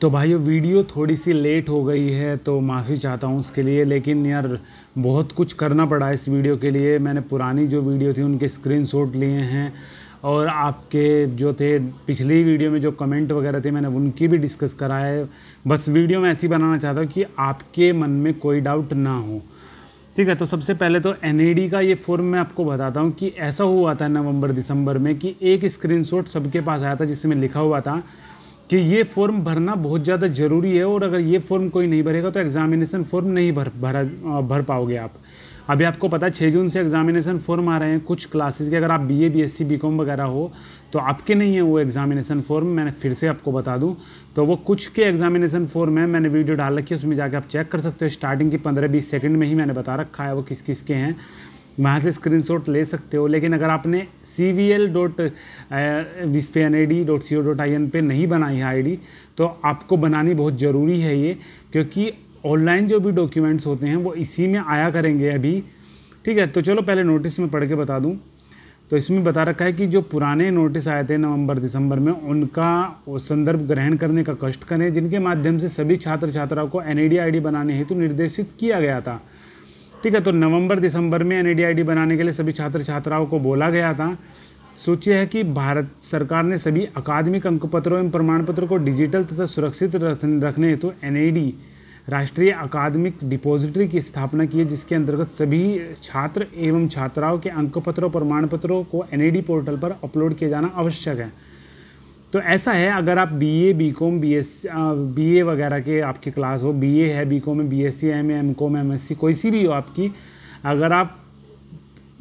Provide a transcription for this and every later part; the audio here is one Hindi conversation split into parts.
तो भाइयों वीडियो थोड़ी सी लेट हो गई है तो माफ़ी चाहता हूँ उसके लिए, लेकिन यार बहुत कुछ करना पड़ा इस वीडियो के लिए। मैंने पुरानी जो वीडियो थी उनके स्क्रीनशॉट लिए हैं और आपके जो थे पिछली वीडियो में जो कमेंट वगैरह थे मैंने उनकी भी डिस्कस करा है। बस वीडियो में ऐसी बनाना चाहता हूँ कि आपके मन में कोई डाउट ना हो, ठीक है। तो सबसे पहले तो एनएडी का ये फॉर्म मैं आपको बताता हूँ कि ऐसा हुआ था नवंबर दिसंबर में कि एक स्क्रीनशॉट सबके पास आया था जिसमें लिखा हुआ था कि ये फॉर्म भरना बहुत ज़्यादा ज़रूरी है और अगर ये फॉर्म कोई नहीं भरेगा तो एग्जामिनेशन फॉर्म नहीं भर पाओगे आप। अभी आपको पता है 6 जून से एग्जामिनेशन फॉर्म आ रहे हैं कुछ क्लासेस के। अगर आप बीए बीएससी बीकॉम वगैरह हो तो आपके नहीं है वो एग्जामिनेशन फॉर्म। मैंने फिर से आपको बता दूं तो वो कुछ के एग्जामिनेशन फॉर्म है, मैंने वीडियो डाल रखी है, उसमें जाके आप चेक कर सकते हो। स्टार्टिंग की 15-20 सेकंड में ही मैंने बता रखा है वो किस किस के हैं, वहाँ से स्क्रीनशॉट ले सकते हो। लेकिन अगर आपने cvl.vispnad.co.in पे नहीं बनाई है आईडी तो आपको बनानी बहुत ज़रूरी है ये, क्योंकि ऑनलाइन जो भी डॉक्यूमेंट्स होते हैं वो इसी में आया करेंगे अभी, ठीक है। तो चलो पहले नोटिस में पढ़ के बता दूं। तो इसमें बता रखा है कि जो पुराने नोटिस आए थे नवंबर दिसंबर में उनका संदर्भ ग्रहण करने का कष्ट करें, जिनके माध्यम से सभी छात्र छात्राओं को एनएडी आईडी बनाने हेतु निर्देशित किया गया था, ठीक है। तो नवंबर दिसंबर में एनएडी आईडी बनाने के लिए सभी छात्र छात्राओं को बोला गया था। सूची है कि भारत सरकार ने सभी अकादमिक अंकपत्रों एवं प्रमाण पत्रों को डिजिटल तथा सुरक्षित रखने हेतु एनएडी राष्ट्रीय अकादमिक डिपॉजिटरी की स्थापना की है, जिसके अंतर्गत सभी छात्र एवं छात्राओं के अंकपत्रों प्रमाण पत्रों को एनएडी पोर्टल पर अपलोड किया जाना आवश्यक है। तो ऐसा है, अगर आप बीए बीकॉम बीए वगैरह के आपकी क्लास हो, बीए है, बीकॉम में, बीएससी एमए एमकॉम एमएससी कोई सी भी हो आपकी, अगर आप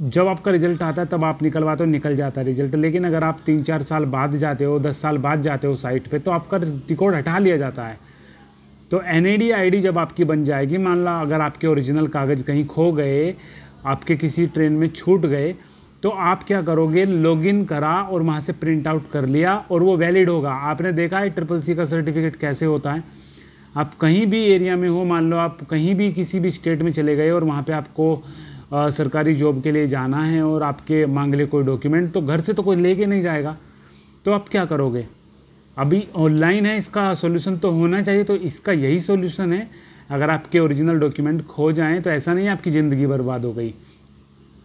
जब आपका रिजल्ट आता है तब आप निकलवाते हो, निकल जाता है रिजल्ट। लेकिन अगर आप 3-4 साल बाद जाते हो, 10 साल बाद जाते हो साइट पे तो आपका रिकॉर्ड हटा लिया जाता है। तो एनएडी आईडी जब आपकी बन जाएगी, मान लो अगर आपके ओरिजिनल कागज़ कहीं खो गए, आपके किसी ट्रेन में छूट गए, तो आप क्या करोगे, लॉगिन करा और वहाँ से प्रिंट आउट कर लिया और वो वैलिड होगा। आपने देखा है CCC का सर्टिफिकेट कैसे होता है। आप कहीं भी एरिया में हो, मान लो आप कहीं भी किसी भी स्टेट में चले गए और वहाँ पे आपको सरकारी जॉब के लिए जाना है और आपके मांग ले कोई डॉक्यूमेंट, तो घर से तो कोई लेके नहीं जाएगा, तो आप क्या करोगे। अभी ऑनलाइन है, इसका सॉल्यूशन तो होना चाहिए, तो इसका यही सॉल्यूशन है। अगर आपके ओरिजिनल डॉक्यूमेंट खो जाएँ तो ऐसा नहीं है आपकी ज़िंदगी बर्बाद हो गई।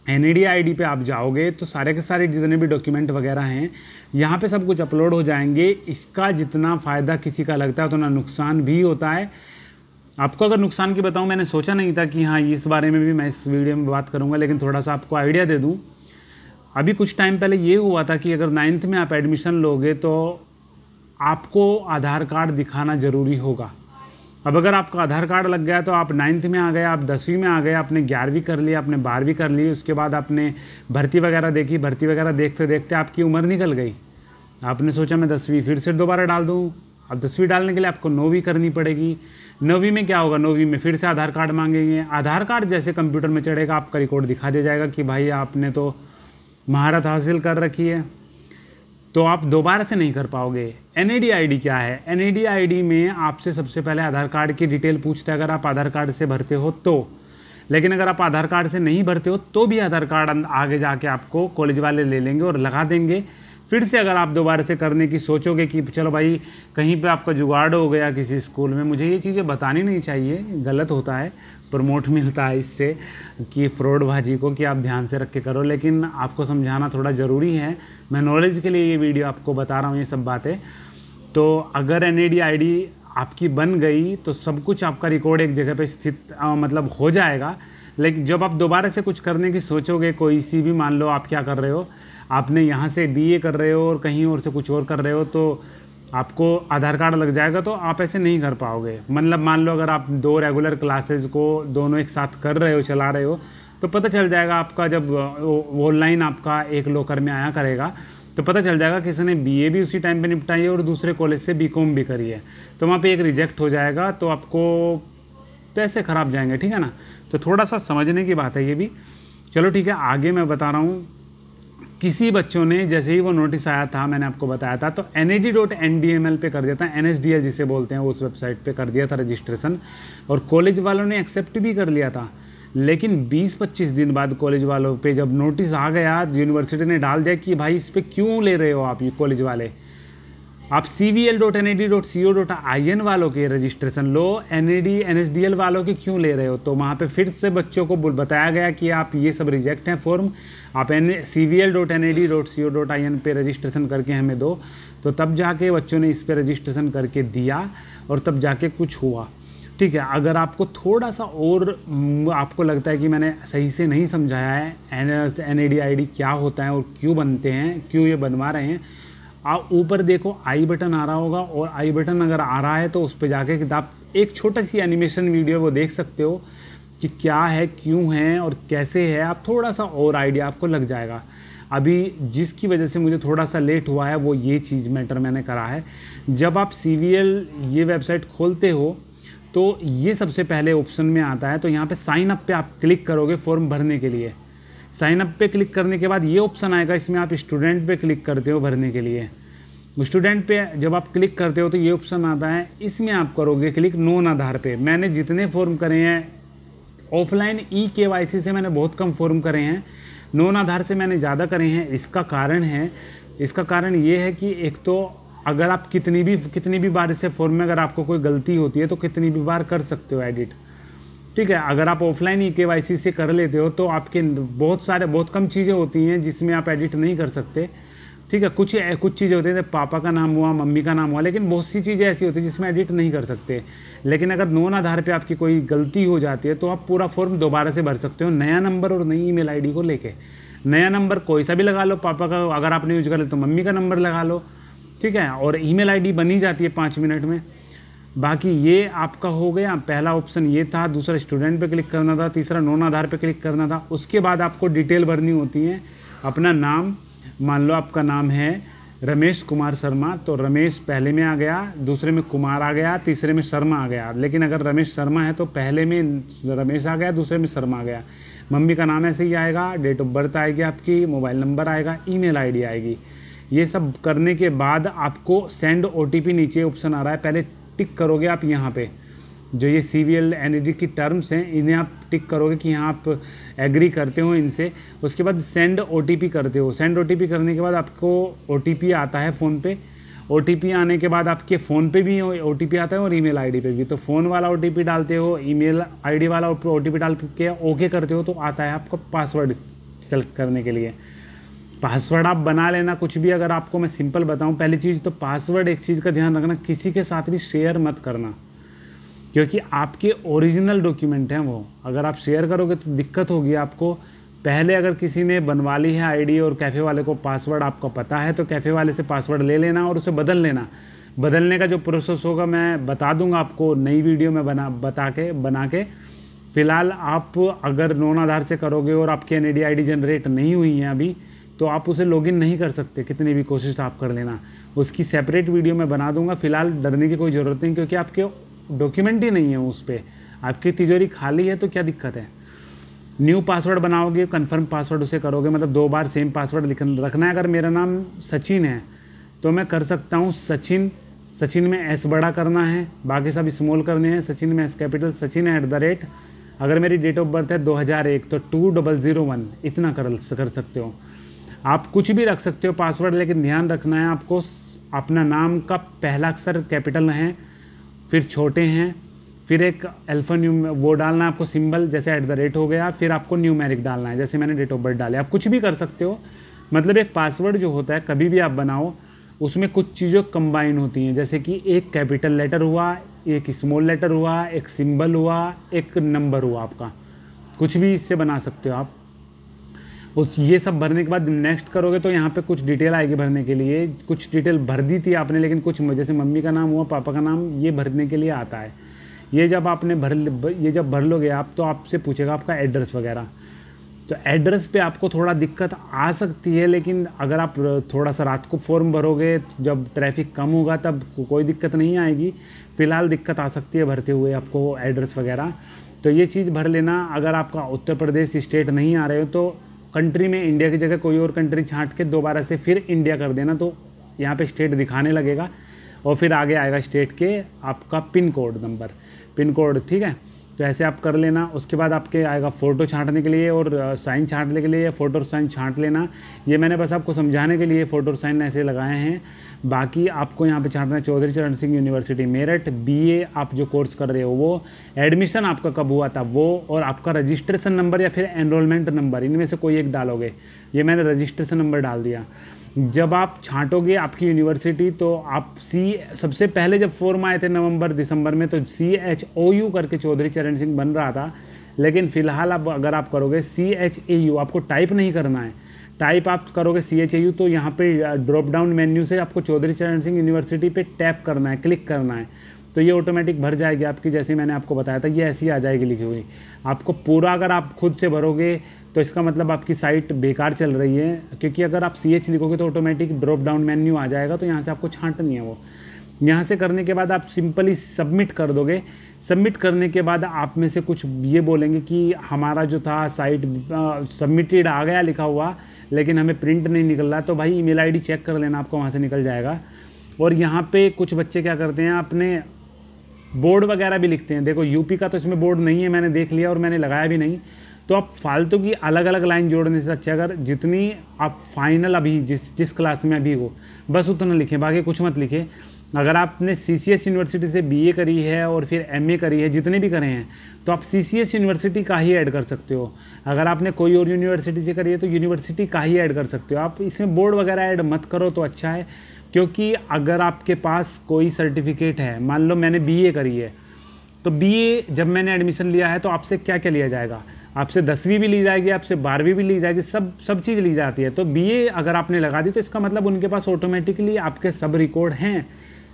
एनएडी आईडी पे आप जाओगे तो सारे के सारे जितने भी डॉक्यूमेंट वगैरह हैं यहाँ पे सब कुछ अपलोड हो जाएंगे। इसका जितना फ़ायदा किसी का लगता है उतना नुकसान भी होता है। आपको अगर नुकसान की बताऊँ, मैंने सोचा नहीं था कि हाँ इस बारे में भी मैं इस वीडियो में बात करूँगा, लेकिन थोड़ा सा आपको आइडिया दे दूँ। अभी कुछ टाइम पहले ये हुआ था कि अगर 9th में आप एडमिशन लोगे तो आपको आधार कार्ड दिखाना ज़रूरी होगा। अब अगर आपका आधार कार्ड लग गया तो आप 9th में आ गए, आप 10वीं में आ गए, आपने 11वीं कर ली, आपने 12वीं कर ली, उसके बाद आपने भर्ती वगैरह देखी, भर्ती वगैरह देखते देखते आपकी उम्र निकल गई। आपने सोचा मैं 10वीं फिर से दोबारा डाल दूँ। अब 10वीं डालने के लिए आपको 9वीं करनी पड़ेगी। 9वीं में क्या होगा, 9वीं में फिर से आधार कार्ड मांगेंगे। आधार कार्ड जैसे कंप्यूटर में चढ़ेगा आपका रिकॉर्ड दिखा दिया जाएगा कि भाई आपने तो महारत हासिल कर रखी है, तो आप दोबारा से नहीं कर पाओगे। एनएडी आईडी क्या है, एनएडी आईडी में आपसे सबसे पहले आधार कार्ड की डिटेल पूछता है अगर आप आधार कार्ड से भरते हो तो। लेकिन अगर आप आधार कार्ड से नहीं भरते हो तो भी आधार कार्ड आगे जाके आपको कॉलेज वाले ले लेंगे और लगा देंगे। फिर से अगर आप दोबारा से करने की सोचोगे कि चलो भाई कहीं पे आपका जुगाड़ हो गया किसी स्कूल में, मुझे ये चीज़ें बतानी नहीं चाहिए, गलत होता है, प्रमोट मिलता है इससे कि फ्रॉडबाजी को, कि आप ध्यान से रख के करो। लेकिन आपको समझाना थोड़ा ज़रूरी है, मैं नॉलेज के लिए ये वीडियो आपको बता रहा हूँ ये सब बातें। तो अगर एनएडी आईडी आपकी बन गई तो सब कुछ आपका रिकॉर्ड एक जगह पे स्थित मतलब हो जाएगा। लेकिन जब आप दोबारा से कुछ करने की सोचोगे, कोई सी भी, मान लो आप क्या कर रहे हो, आपने यहाँ से बीए कर रहे हो और कहीं और से कुछ और कर रहे हो, तो आपको आधार कार्ड लग जाएगा तो आप ऐसे नहीं कर पाओगे। मतलब मान लो अगर आप 2 रेगुलर क्लासेस को दोनों एक साथ कर रहे हो, चला रहे हो, तो पता चल जाएगा आपका, जब ऑनलाइन आपका एक लॉकर में आया करेगा तो पता चल जाएगा किसी ने बीए भी उसी टाइम पे निपटाई है और दूसरे कॉलेज से बीकॉम भी करी है, तो वहाँ पे एक रिजेक्ट हो जाएगा, तो आपको पैसे खराब जाएंगे, ठीक है ना। तो थोड़ा सा समझने की बात है ये भी। चलो ठीक है, आगे मैं बता रहा हूँ। किसी बच्चों ने जैसे ही वो नोटिस आया था, मैंने आपको बताया था, तो nad.ndml पे कर दिया था, NSDL जिसे बोलते हैं, उस वेबसाइट पे कर दिया था रजिस्ट्रेशन, और कॉलेज वालों ने एक्सेप्ट भी कर लिया था। लेकिन 20-25 दिन बाद कॉलेज वालों पे जब नोटिस आ गया, यूनिवर्सिटी ने डाल दिया कि भाई इस पर क्यों ले रहे हो आप ये कॉलेज वाले, आप cvl.nad.co.in वालों के रजिस्ट्रेशन लो, NAD NSDL वालों के क्यों ले रहे हो? तो वहाँ पे फिर से बच्चों को बताया गया कि आप ये सब रिजेक्ट हैं फॉर्म, आप cvl.nad.co.in पे रजिस्ट्रेशन करके हमें दो। तो तब जाके बच्चों ने इस पे रजिस्ट्रेशन करके दिया और तब जाके कुछ हुआ। ठीक है, अगर आपको थोड़ा सा और आपको लगता है कि मैंने सही से नहीं समझाया है NAD ID क्या होता है और क्यों बनते हैं, क्यों ये बनवा रहे हैं, आप ऊपर देखो आई बटन आ रहा होगा, और आई बटन अगर आ रहा है तो उस पर जाके आप एक छोटा सी एनिमेशन वीडियो वो देख सकते हो कि क्या है, क्यों है और कैसे है। आप थोड़ा सा और आइडिया आपको लग जाएगा। अभी जिसकी वजह से मुझे थोड़ा सा लेट हुआ है वो ये चीज़ मैटर मैंने करा है। जब आप CVL ये वेबसाइट खोलते हो तो ये सबसे पहले ऑप्शन में आता है, तो यहाँ पे साइन अप पे आप क्लिक करोगे फॉर्म भरने के लिए। साइन अप पे क्लिक करने के बाद ये ऑप्शन आएगा, इसमें आप स्टूडेंट पे क्लिक करते हो भरने के लिए। स्टूडेंट पे जब आप क्लिक करते हो तो ये ऑप्शन आता है, इसमें आप करोगे क्लिक नॉन आधार पे। मैंने जितने फॉर्म करे हैं ऑफलाइन eKYC से मैंने बहुत कम फॉर्म करे हैं, नॉन आधार से मैंने ज़्यादा करे हैं। इसका कारण ये है कि एक तो अगर आप कितनी भी बार इसे फॉर्म में अगर आपको कोई गलती होती है तो कितनी भी बार कर सकते हो एडिट। ठीक है, अगर आप ऑफलाइन eKYC से कर लेते हो तो आपके बहुत कम चीज़ें होती हैं जिसमें आप एडिट नहीं कर सकते। ठीक है, कुछ चीज़ें होती हैं, पापा का नाम हुआ, मम्मी का नाम हुआ, लेकिन बहुत सी चीज़ें ऐसी होती हैं जिसमें एडिट नहीं कर सकते। लेकिन अगर नॉन आधार पे आपकी कोई गलती हो जाती है तो आप पूरा फॉर्म दोबारा से भर सकते हो, नया नंबर और नई ईमेल आईडी को लेके। नया नंबर कोई सा भी लगा लो, पापा का अगर आपने यूज कर ले तो मम्मी का नंबर लगा लो। ठीक है, और ईमेल आईडी बनी जाती है 5 मिनट में। बाकी ये आपका हो गया, पहला ऑप्शन ये था। दूसरा स्टूडेंट पे क्लिक करना था, तीसरा नॉन आधार पे क्लिक करना था। उसके बाद आपको डिटेल भरनी होती है, अपना नाम, मान लो आपका नाम है रमेश कुमार शर्मा, तो रमेश पहले में आ गया, दूसरे में कुमार आ गया, तीसरे में शर्मा आ गया। लेकिन अगर रमेश शर्मा है तो पहले में रमेश आ गया, दूसरे में शर्मा आ गया। मम्मी का नाम ऐसे ही आएगा, डेट ऑफ बर्थ आएगी आपकी, मोबाइल नंबर आएगा, ईमेल आईडी आएगी। ये सब करने के बाद आपको सेंड OTP नीचे ऑप्शन आ रहा है, पहले टिक करोगे आप यहाँ पे। जो ये CVL NAD की टर्म्स हैं इन्हें आप टिक करोगे कि यहाँ आप एग्री करते हो इनसे। उसके बाद सेंड OTP करते हो। सेंड OTP करने के बाद आपको OTP आता है फ़ोन पे। OTP आने के बाद आपके फ़ोन पे भी OTP आता है और ईमेल आईडी पे भी। तो फ़ोन वाला OTP डालते हो, ईमेल आईडी वाला OTP डाल के ओके करते हो तो आता है आपको पासवर्ड सेलेक्ट करने के लिए। पासवर्ड आप बना लेना कुछ भी। अगर आपको मैं सिंपल बताऊं, पहली चीज़ तो पासवर्ड एक चीज़ का ध्यान रखना, किसी के साथ भी शेयर मत करना, क्योंकि आपके ओरिजिनल डॉक्यूमेंट हैं वो। अगर आप शेयर करोगे तो दिक्कत होगी आपको। पहले अगर किसी ने बनवा ली है आईडी और कैफ़े वाले को पासवर्ड आपको पता है तो कैफ़े वाले से पासवर्ड ले लेना और उसे बदल लेना। बदलने का जो प्रोसेस होगा मैं बता दूंगा आपको नई वीडियो में बना के। फ़िलहाल आप अगर नॉन आधार से करोगे और आपकी NAD ID जनरेट नहीं हुई है अभी, तो आप उसे लॉगिन नहीं कर सकते, कितनी भी कोशिश आप कर लेना। उसकी सेपरेट वीडियो मैं बना दूंगा। फिलहाल डरने की कोई ज़रूरत नहीं, क्योंकि आपके डॉक्यूमेंट ही नहीं है उस पर, आपकी तिजोरी खाली है तो क्या दिक्कत है। न्यू पासवर्ड बनाओगे, कन्फर्म पासवर्ड उसे करोगे, मतलब 2 बार सेम पासवर्ड रखना है। अगर मेरा नाम सचिन है तो मैं कर सकता हूँ सचिन में S बड़ा करना है, बाकी सब स्मॉल करने हैं। सचिन में S कैपिटल, सचिन @ अगर मेरी डेट ऑफ बर्थ है 2001 तो 2001 इतना कर सकते हो। आप कुछ भी रख सकते हो पासवर्ड, लेकिन ध्यान रखना है आपको अपना नाम का पहला अक्षर कैपिटल है, फिर छोटे हैं, फिर एक अल्फा वो डालना है आपको सिंबल, जैसे @ हो गया, फिर आपको न्यूमेरिक डालना है, जैसे मैंने डेट ऑफ बर्थ डाले। आप कुछ भी कर सकते हो। मतलब एक पासवर्ड जो होता है कभी भी आप बनाओ, उसमें कुछ चीज़ें कंबाइन होती हैं, जैसे कि एक कैपिटल लेटर हुआ, एक स्मॉल लेटर हुआ, एक सिंबल हुआ, एक नंबर हुआ आपका, कुछ भी इससे बना सकते हो आप। ये सब भरने के बाद नेक्स्ट करोगे तो यहाँ पे कुछ डिटेल आएगी भरने के लिए। कुछ डिटेल भर दी थी आपने, लेकिन कुछ जैसे मम्मी का नाम हुआ, पापा का नाम, ये भरने के लिए आता है। ये जब भर लोगे आप तो आपसे पूछेगा आपका एड्रेस वगैरह। तो एड्रेस पे आपको थोड़ा दिक्कत आ सकती है, लेकिन अगर आप थोड़ा सा रात को फॉर्म भरोगे, जब ट्रैफिक कम होगा तब कोई दिक्कत नहीं आएगी। फ़िलहाल दिक्कत आ सकती है भरते हुए आपको एड्रेस वगैरह। तो ये चीज़ भर लेना। अगर आपका उत्तर प्रदेश स्टेट नहीं आ रहे हो तो कंट्री में इंडिया की जगह कोई और कंट्री छांट के दोबारा से फिर इंडिया कर देना, तो यहाँ पे स्टेट दिखाने लगेगा और फिर आगे आएगा स्टेट के आपका pin code number, pin code. ठीक है, तो ऐसे आप कर लेना। उसके बाद आपके आएगा फ़ोटो छांटने के लिए और साइन छांटने के लिए, फ़ोटो और साइन छांट लेना। ये मैंने बस आपको समझाने के लिए फ़ोटो और साइन ऐसे लगाए हैं। बाकी आपको यहाँ पे छांटना है चौधरी चरण सिंह यूनिवर्सिटी मेरठ, बीए आप जो कोर्स कर रहे हो वो, एडमिशन आपका कब हुआ था वो, और आपका रजिस्ट्रेशन नंबर या फिर एनरोलमेंट नंबर, इनमें से कोई एक डालोगे। ये मैंने रजिस्ट्रेशन नंबर डाल दिया। जब आप छांटोगे आपकी यूनिवर्सिटी तो आप सबसे पहले जब फॉर्म आए थे नवंबर दिसंबर में तो CHOU करके चौधरी चरण सिंह बन रहा था, लेकिन फ़िलहाल अब अगर आप करोगे CHAU, आपको टाइप नहीं करना है, टाइप आप करोगे CHAU तो यहाँ पे ड्रॉप डाउन मेन्यू से आपको चौधरी चरण सिंह यूनिवर्सिटी पे टैप करना है, क्लिक करना है, तो ये ऑटोमेटिक भर जाएगी आपकी। जैसे मैंने आपको बताया था ये ऐसी आ जाएगी लिखी हुई। आपको पूरा अगर आप खुद से भरोगे तो इसका मतलब आपकी साइट बेकार चल रही है, क्योंकि अगर आप CH लिखोगे तो ऑटोमेटिक ड्रॉप डाउन मेन्यू आ जाएगा, तो यहाँ से आपको छांटनी है वो। यहाँ से करने के बाद आप सिंपली सबमिट कर दोगे। सबमिट करने के बाद आप में से कुछ ये बोलेंगे कि हमारा जो था साइट सबमिटेड आ गया लिखा हुआ, लेकिन हमें प्रिंट नहीं निकल रहा। तो भाई ईमेल आईडी चेक कर लेना, आपको वहाँ से निकल जाएगा। और यहाँ पे कुछ बच्चे क्या करते हैं, अपने बोर्ड वगैरह भी लिखते हैं। देखो यूपी का तो इसमें बोर्ड नहीं है, मैंने देख लिया और मैंने लगाया भी नहीं। तो आप फालतू की अलग अलग लाइन जोड़ने से अच्छा अगर जितनी आप फाइनल अभी जिस क्लास में अभी हो बस उतना लिखें, बाकी कुछ मत लिखें। अगर आपने CCS यूनिवर्सिटी से BA करी है और फिर MA करी है, जितने भी करे हैं, तो आप CCS यूनिवर्सिटी का ही ऐड कर सकते हो। अगर आपने कोई और यूनिवर्सिटी से करी है तो यूनिवर्सिटी का ही ऐड कर सकते हो। आप इसमें बोर्ड वगैरह ऐड मत करो तो अच्छा है, क्योंकि अगर आपके पास कोई सर्टिफिकेट है, मान लो मैंने BA करी है, तो BA जब मैंने एडमिशन लिया है तो आपसे क्या क्या लिया जाएगा, आपसे 10वीं भी ली जाएगी, आपसे 12वीं भी ली जाएगी, सब चीज़ ली जाती है। तो BA अगर आपने लगा दी तो इसका मतलब उनके पास ऑटोमेटिकली आपके सब रिकॉर्ड हैं।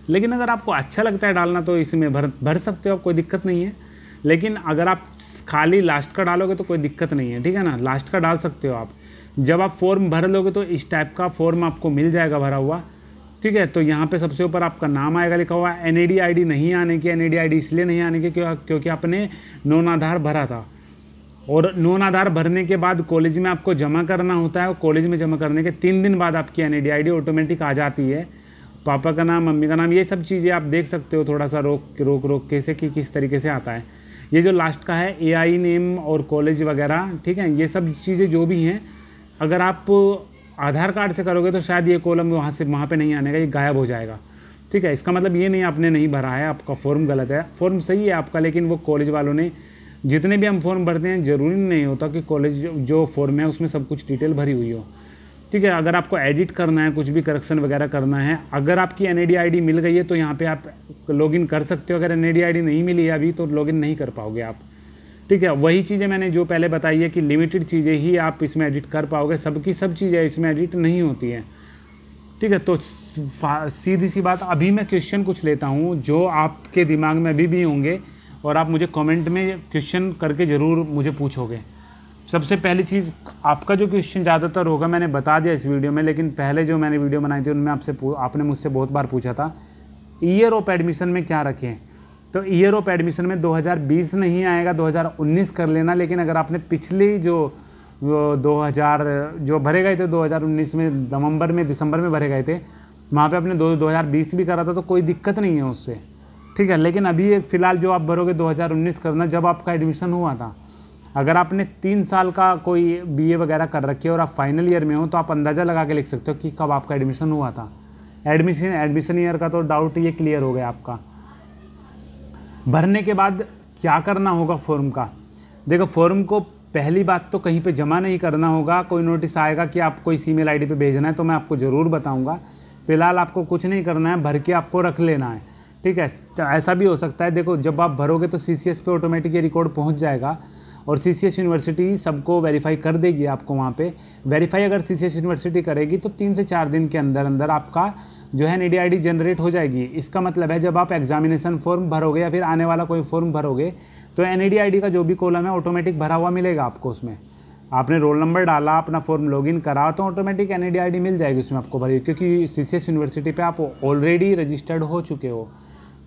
लेकिन अगर आपको अच्छा लगता है डालना तो इसमें भर सकते हो, कोई दिक्कत नहीं है। लेकिन अगर आप खाली लास्ट का डालोगे तो कोई दिक्कत नहीं है, ठीक है ना, लास्ट का डाल सकते हो आप। जब आप फॉर्म भर लोगे तो इस टाइप का फॉर्म आपको मिल जाएगा भरा हुआ, ठीक है। तो यहाँ पे सबसे ऊपर आपका नाम आएगा लिखा हुआ। NAD ID नहीं आने की, NAD ID इसलिए नहीं आने की क्योंकि आपने नॉन आधार भरा था, और नॉन आधार भरने के बाद कॉलेज में आपको जमा करना होता है, और कॉलेज में जमा करने के 3 दिन बाद आपकी NAD ID ऑटोमेटिक आ जाती है। पापा का नाम, मम्मी का नाम, ये सब चीज़ें आप देख सकते हो थोड़ा सा रोक कैसे कि किस तरीके से आता है। ये जो लास्ट का है AI नेम और कॉलेज वगैरह, ठीक है, ये सब चीज़ें जो भी हैं, अगर आप आधार कार्ड से करोगे तो शायद ये कॉलम वहाँ पे नहीं आने का, ये गायब हो जाएगा, ठीक है। इसका मतलब ये नहीं आपने नहीं भरा है, आपका फॉर्म गलत है। फॉर्म सही है आपका, लेकिन वो कॉलेज वालों ने, जितने भी हम फॉर्म भरते हैं ज़रूरी नहीं होता कि कॉलेज जो फॉर्म है उसमें सब कुछ डिटेल भरी हुई हो, ठीक है। अगर आपको एडिट करना है, कुछ भी करेक्शन वगैरह करना है, अगर आपकी NAD ID मिल गई है तो यहाँ पे आप लॉगिन कर सकते हो। अगर NAD ID नहीं मिली है अभी तो लॉगिन नहीं कर पाओगे आप, ठीक है। वही चीज़ें मैंने जो पहले बताई है कि लिमिटेड चीज़ें ही आप इसमें एडिट कर पाओगे, सबकी सब चीज़ें इसमें एडिट नहीं होती हैं, ठीक है। तो सीधी सी बात, अभी मैं क्वेश्चन कुछ लेता हूँ जो आपके दिमाग में अभी भी होंगे, और आप मुझे कमेंट में क्वेश्चन करके ज़रूर मुझे पूछोगे। सबसे पहली चीज़, आपका जो क्वेश्चन ज़्यादातर होगा मैंने बता दिया इस वीडियो में, लेकिन पहले जो मैंने वीडियो बनाई थी उनमें आपने मुझसे बहुत बार पूछा था ईयर ऑफ एडमिशन में क्या रखें। तो ईयर ऑफ एडमिशन में 2020 नहीं आएगा, 2019 कर लेना। लेकिन अगर आपने पिछली जो 2000 जो भरे गए थे 2019 में नवंबर में दिसंबर में भरे गए थे, वहाँ पे आपने 2020 भी करा था तो कोई दिक्कत नहीं है उससे, ठीक है। लेकिन अभी फ़िलहाल जो आप भरोगे 2019 करना, जब आपका एडमिशन हुआ था। अगर आपने 3 साल का कोई BA वगैरह कर रखी है और आप फाइनल ईयर में हो तो आप अंदाज़ा लगा के लिख सकते हो कि कब आपका एडमिशन हुआ था। एडमिशन ईयर का तो डाउट ये क्लियर हो गया आपका। भरने के बाद क्या करना होगा फॉर्म का, देखो फॉर्म को पहली बात तो कहीं पे जमा नहीं करना होगा। कोई नोटिस आएगा कि आपको इस ईमेल आईडी पे भेजना है तो मैं आपको ज़रूर बताऊंगा। फ़िलहाल आपको कुछ नहीं करना है, भर के आपको रख लेना है, ठीक है। तो ऐसा भी हो सकता है, देखो जब आप भरोगे तो CCS पे ऑटोमेटिक ये रिकॉर्ड पहुँच जाएगा, और CCS यूनिवर्सिटी सबको वेरीफाई कर देगी आपको वहाँ पे। वेरीफाई अगर CCS यूनिवर्सिटी करेगी तो 3 से 4 दिन के अंदर अंदर आपका जो है NAD ID जनरेट हो जाएगी। इसका मतलब है जब आप एग्जामिनेशन फॉर्म भरोगे या फिर आने वाला कोई फॉर्म भरोगे तो NAD ID का जो भी कॉलम है ऑटोमेटिक भरा हुआ मिलेगा आपको। उसमें आपने रोल नंबर डाला, अपना फॉर्म लॉगिन करा तो ऑटोमेटिक NAD ID मिल जाएगी उसमें आपको भरी, क्योंकि CCS यूनिवर्सिटी पर आप ऑलरेडी रजिस्टर्ड हो चुके हो।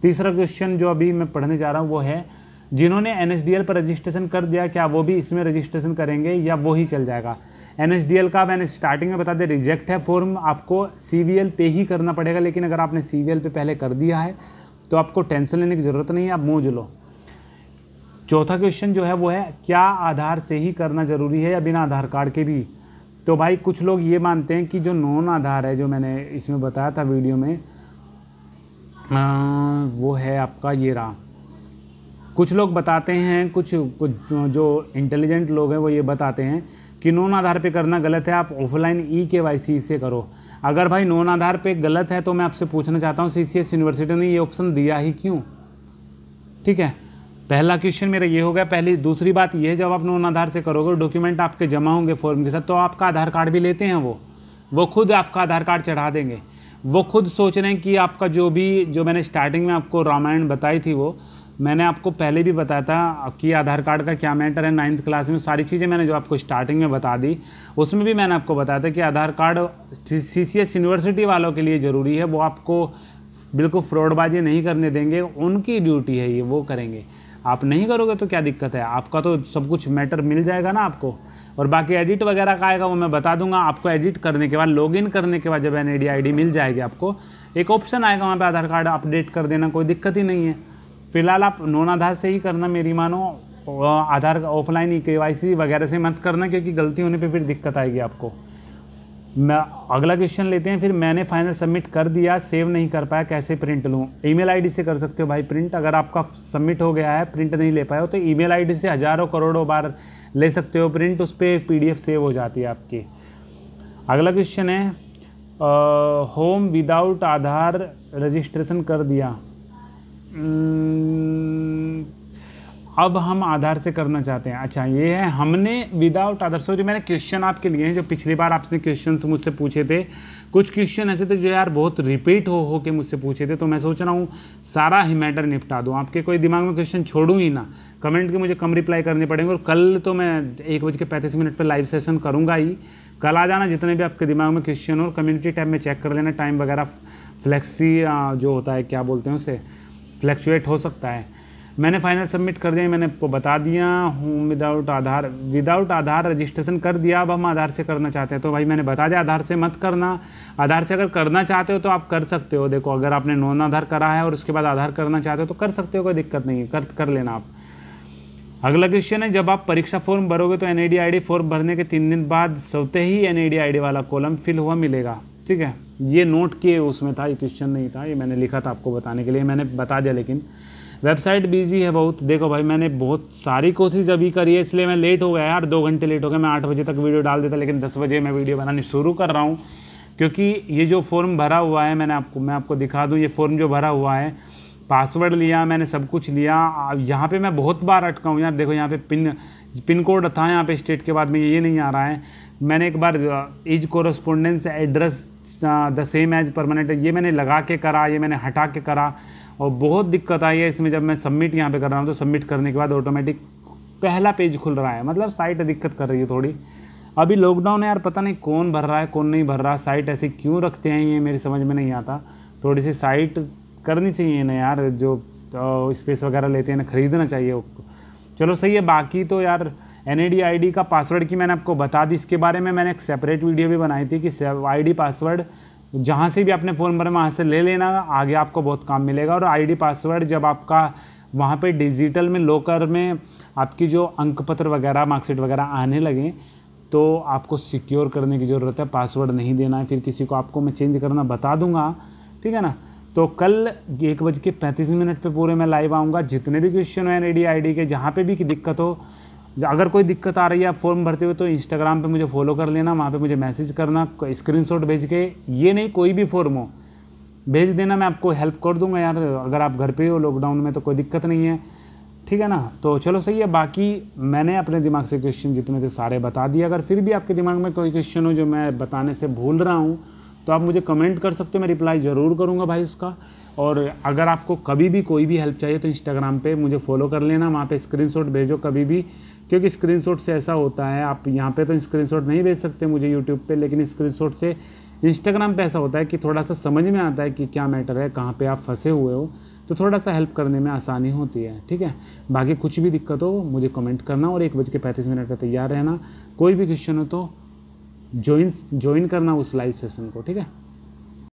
तीसरा क्वेश्चन जो अभी मैं पढ़ने जा रहा हूँ वो है, जिन्होंने NSDL पर रजिस्ट्रेशन कर दिया क्या वो भी इसमें रजिस्ट्रेशन करेंगे या वो ही चल जाएगा। NSDL का मैंने स्टार्टिंग में बता दिया, रिजेक्ट है फॉर्म, आपको CVL पे ही करना पड़ेगा। लेकिन अगर आपने CVL पे पहले कर दिया है तो आपको टेंशन लेने की ज़रूरत नहीं है, आप मौज लो। चौथा क्वेश्चन जो है वो है, क्या आधार से ही करना ज़रूरी है या बिना आधार कार्ड के भी? तो भाई कुछ लोग ये मानते हैं कि जो नॉन आधार है, जो मैंने इसमें बताया था वीडियो में, वो है आपका ये रहा। कुछ लोग बताते हैं, कुछ जो इंटेलिजेंट लोग हैं वो ये बताते हैं कि नॉन आधार पे करना गलत है, आप ऑफलाइन KYC से करो। अगर भाई नॉन आधार पे गलत है तो मैं आपसे पूछना चाहता हूँ, CCS यूनिवर्सिटी ने ये ऑप्शन दिया ही क्यों? ठीक है, पहला क्वेश्चन मेरा ये हो गया। पहली दूसरी बात ये है, जब आप नॉन आधार से करोगे, डॉक्यूमेंट आपके जमा होंगे फॉर्म के साथ, तो आपका आधार कार्ड भी लेते हैं वो खुद आपका आधार कार्ड चढ़ा देंगे। वो खुद सोच रहे हैं कि आपका जो मैंने स्टार्टिंग में आपको रामायण बताई थी, वो मैंने आपको पहले भी बताया था कि आधार कार्ड का क्या मैटर है। 9th क्लास में सारी चीज़ें मैंने जो आपको स्टार्टिंग में बता दी, उसमें भी मैंने आपको बताया था कि आधार कार्ड CCS यूनिवर्सिटी वालों के लिए ज़रूरी है। वो आपको बिल्कुल फ्रॉडबाजी नहीं करने देंगे, उनकी ड्यूटी है ये, वो करेंगे। आप नहीं करोगे तो क्या दिक्कत है? आपका तो सब कुछ मैटर मिल जाएगा ना आपको। और बाकी एडिट वगैरह का आएगा वो मैं बता दूंगा आपको। एडिट करने के बाद, लॉगिन करने के बाद जब NID ID मिल जाएगी आपको, एक ऑप्शन आएगा वहाँ पे आधार कार्ड अपडेट कर देना, कोई दिक्कत ही नहीं है। फिलहाल आप नॉन आधार से ही करना मेरी मानो, आधार ऑफलाइन KYC वगैरह से मत करना, क्योंकि गलती होने पे फिर दिक्कत आएगी आपको। मैं अगला क्वेश्चन लेते हैं। फिर मैंने फाइनल सबमिट कर दिया, सेव नहीं कर पाया, कैसे प्रिंट लूँ? ईमेल ID से कर सकते हो भाई प्रिंट। अगर आपका सबमिट हो गया है, प्रिंट नहीं ले पाए हो, तो ईमेल ID से हज़ारों करोड़ों बार ले सकते हो प्रिंट, उस पर एक PDF सेव हो जाती है आपकी। अगला क्वेश्चन है, होम विदाउट आधार रजिस्ट्रेशन कर दिया, अब हम आधार से करना चाहते हैं। अच्छा, ये है हमने विदाउट आधार। सो जो मैंने क्वेश्चन आपके लिए हैं, जो पिछली बार आपने क्वेश्चन मुझसे पूछे थे, कुछ क्वेश्चन ऐसे थे जो यार बहुत रिपीट हो के मुझसे पूछे थे, तो मैं सोच रहा हूँ सारा ही मैटर निपटा दूँ, आपके कोई दिमाग में क्वेश्चन छोड़ूँ ही ना। कमेंट के मुझे कम रिप्लाई करने पड़ेंगे। और कल तो मैं 1:35 पर लाइव सेशन करूँगा ही। कल आ जाना, जितने भी आपके दिमाग में क्वेश्चन हो, कम्युनिटी टैब में चेक कर लेना। टाइम वगैरह फ्लेक्सी जो होता है, क्या बोलते हैं उसे, फ्लैक्चुएट हो सकता है। मैंने फाइनल सबमिट कर दिया, मैंने आपको बता दिया हूँ। विदाउट आधार रजिस्ट्रेशन कर दिया, अब हम आधार से करना चाहते हैं। तो भाई मैंने बता दिया, आधार से मत करना। आधार से अगर करना चाहते हो तो आप कर सकते हो। देखो, अगर आपने नॉन आधार करा है और उसके बाद आधार करना चाहते हो तो कर सकते हो, कोई दिक्कत नहीं है, कर लेना आप। अगला क्वेश्चन है, जब आप परीक्षा फॉर्म भरोगे तो NID ID फॉर्म भरने के 3 दिन बाद स्वतः ही NID ID वाला कॉलम फिल हुआ मिलेगा। ठीक है, ये नोट किए उसमें था, ये क्वेश्चन नहीं था, ये मैंने लिखा था आपको बताने के लिए, मैंने बता दिया। लेकिन वेबसाइट बिजी है बहुत। देखो भाई, मैंने बहुत सारी कोशिश अभी करी है, इसलिए मैं लेट हो गया यार, 2 घंटे लेट हो गया। मैं 8 बजे तक वीडियो डाल देता, लेकिन 10 बजे मैं वीडियो बनानी शुरू कर रहा हूँ, क्योंकि ये जो फॉर्म भरा हुआ है, मैं आपको दिखा दूँ। ये फॉर्म जो भरा हुआ है, पासवर्ड लिया मैंने, सब कुछ लिया। यहाँ पे मैं बहुत बार अटका हूँ यार। देखो यहाँ पे पिन कोड था, यहाँ पे स्टेट के बाद में ये नहीं आ रहा है। मैंने एक बार is correspondence address the same as permanent, ये मैंने लगा के करा, ये मैंने हटा के करा, और बहुत दिक्कत आई है इसमें। जब मैं सबमिट यहाँ पे कर रहा हूँ तो सबमिट करने के बाद ऑटोमेटिक पहला पेज खुल रहा है, मतलब साइट दिक्कत कर रही है थोड़ी। अभी लॉकडाउन है यार, पता नहीं कौन भर रहा है कौन नहीं भर रहा। साइट ऐसे क्यों रखते हैं ये मेरी समझ में नहीं आता। थोड़ी सी साइट करनी चाहिए ना यार, जो स्पेस वगैरह लेते हैं ना, ख़रीदना चाहिए। चलो सही है। बाकी तो यार NID ID का पासवर्ड की मैंने आपको बता दी। इसके बारे में मैंने एक सेपरेट वीडियो भी बनाई थी कि ID पासवर्ड जहाँ से भी आपने फ़ोन भरा वहाँ से ले लेना, आगे आपको बहुत काम मिलेगा। और ID पासवर्ड जब आपका वहाँ पे डिजिटल में लॉकर में आपकी जो अंक पत्र वगैरह मार्कशीट वगैरह आने लगे, तो आपको सिक्योर करने की ज़रूरत है, पासवर्ड नहीं देना है फिर किसी को। आपको मैं चेंज करना बता दूंगा, ठीक है ना। तो कल 1:35 पे पूरे मैं लाइव आऊँगा। जितने भी क्वेश्चन हो NID ID के, जहाँ पे भी दिक्कत हो, अगर कोई दिक्कत आ रही है आप फॉर्म भरते हुए, तो इंस्टाग्राम पे मुझे फॉलो कर लेना, वहाँ पे मुझे मैसेज करना, स्क्रीनशॉट भेज के। ये नहीं, कोई भी फॉर्म हो भेज देना, मैं आपको हेल्प कर दूंगा यार। अगर आप घर पे हो लॉकडाउन में तो कोई दिक्कत नहीं है, ठीक है ना। तो चलो सही है। बाकी मैंने अपने दिमाग से क्वेश्चन जितने थे सारे बता दिए। अगर फिर भी आपके दिमाग में कोई क्वेश्चन हो जो मैं बताने से भूल रहा हूँ, तो आप मुझे कमेंट कर सकते हो, मैं रिप्लाई ज़रूर करूँगा भाई उसका। और अगर आपको कभी भी कोई भी हेल्प चाहिए तो इंस्टाग्राम पे मुझे फॉलो कर लेना, वहाँ पे स्क्रीनशॉट भेजो कभी भी, क्योंकि स्क्रीनशॉट से ऐसा होता है, आप यहाँ पे तो स्क्रीनशॉट नहीं भेज सकते मुझे यूट्यूब पे, लेकिन स्क्रीनशॉट से इंस्टाग्राम पे ऐसा होता है कि थोड़ा सा समझ में आता है कि क्या मैटर है, कहाँ पे आप फंसे हुए हो, तो थोड़ा सा हेल्प करने में आसानी होती है, ठीक है। बाकी कुछ भी दिक्कत हो मुझे कमेंट करना, और 1:35 पे तैयार रहना। कोई भी क्वेश्चन हो तो ज्वाइन करना उस लाइव सेशन को, ठीक है।